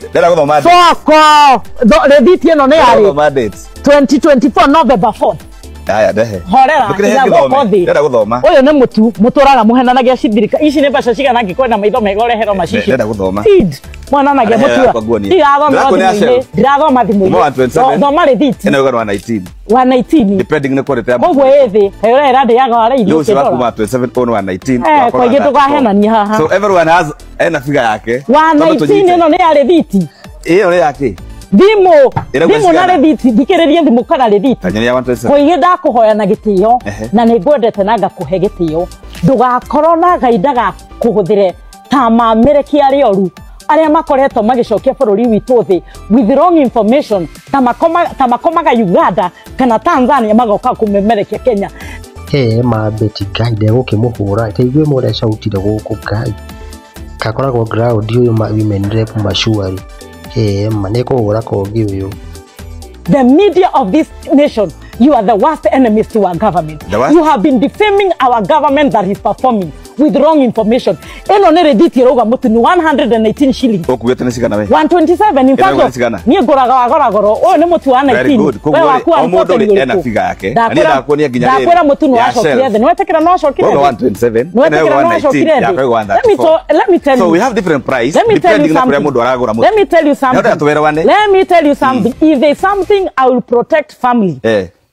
Ndera guthoma date. Soko. Rediti eno ne ari. Guthoma date. 2024 November 4th. Aya ndehe. Horera guthoma. Ndera guthoma. Uyu ni mutu muturaga muhenanagia cithirika. Ici ni mbeca cigana ngikwenda maitho mega urehero macici. Ndera guthoma. Mwananagia mutua. Ndirathoma thimu-ini. Thoma rediti. Eno yuga 119. 119. Depending ni quality ya. Koguo ithi. Heyo ira yaga wala irio. Yo siwa kuma 27 on 119. Kwa gitu kahenania haha. So everyone has ena figure yake. 119 eno ni ya rediti. Iyo ni yake. Thimu na rediti thikiririe thimu kana rediti. Tanyani ya 127. Koige ndakuhoya na gitio na ningwendete na ngakuhe gitio. Ndugakorwo na gaida ga kuhuthire ta mamereki arioru aria makoretwo magicokia bururi witu thi with wrong information ta makomaga Uganda kana Tanzania magoka kumemerekia Kenya. Ma Betty guide gukimuhura teigwe mure cautire guku kai kakoragwo ground uyu ma Women Rep mashuari maneko hura kongi uyu. The media of this nation, you are the worst enemies to our government. You have been defaming our government that is performing with wrong information. Eno ne rediti roga mutu ni 118 shillings. Okugete nesigana we. 127 in fact. Ni goraga wagora goro. O ne mutu 119. We wakuwa omodo ni ena figure yake. Ani ndakuonia ginya riri. Ndakwera mutu ni wacokire the. Nwe tekera no cokire. 127. Eno 119. Let me tell you. So we have different price. Let me tell you something. Let me tell you something. If there's something I will protect family.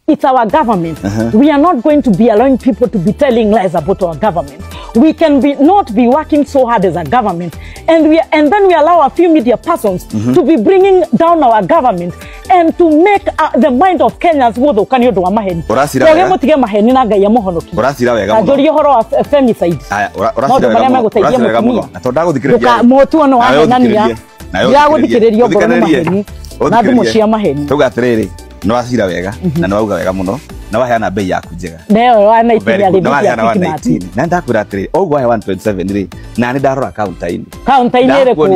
It's our government. We are not going to be allowing people to be telling lies about our government. We can not be working so hard as a government, and then we allow a few media persons to be bringing down our government and to make the mind of Kenyans wotho kanyo do maheni. Oge mutige maheni na ngai amuhonoki. Urasira wega muno. Ajori horo wa femicide. Aya urasira wega muno. Atonda guthikiriria. Mutu ono wahenania. Ya guthikiriria ngoro maheni. Na thimu cia maheni. Tuga atiriri. No asira wega na no auga wega muno na waheana bei yaku njega neo wa 19 ya no waheana 119 na ndakwira atiri ogu wahe 127 ri na ni ndarora counter-ini ire ku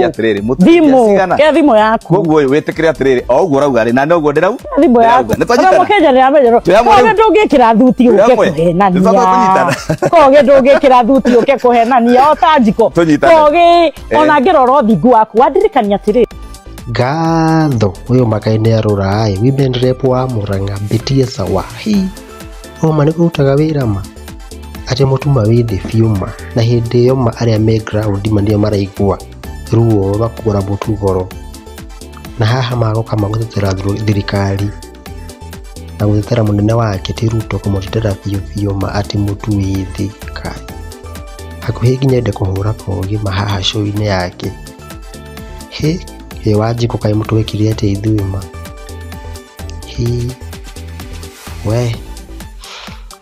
thimu ke thimu yaku koguo wetekire atiri ogu urauga ri na no guo ndirau thimu yaku na Kenya ni amejero koge ndungikira thuti uke kuhenania koge ndungikira thuti uke kuhenania otanjiko koge ona ngirora thingu waku wandirikania atiri Gatho uyu makaine arura Women Rep wa Murang'a Betty sawa hi oma ni kutaga wira ma ati mutuma withi fiuma na hindi yo ma aria me ground manio maraigua ruo bakugura mutu goro na haha magoka magutetera thirikari na gutetera munene wake ti Ruto kumutetera fiuma ati mutu withi kai hakuhi nginya ende kuhura kogi mahaha show-ini yake wajiko kai mutu wekire ate ithuma we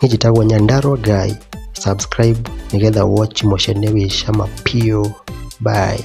njitagwo Nyandaro guy subscribe nigetha watch moshene wi shama pio bye.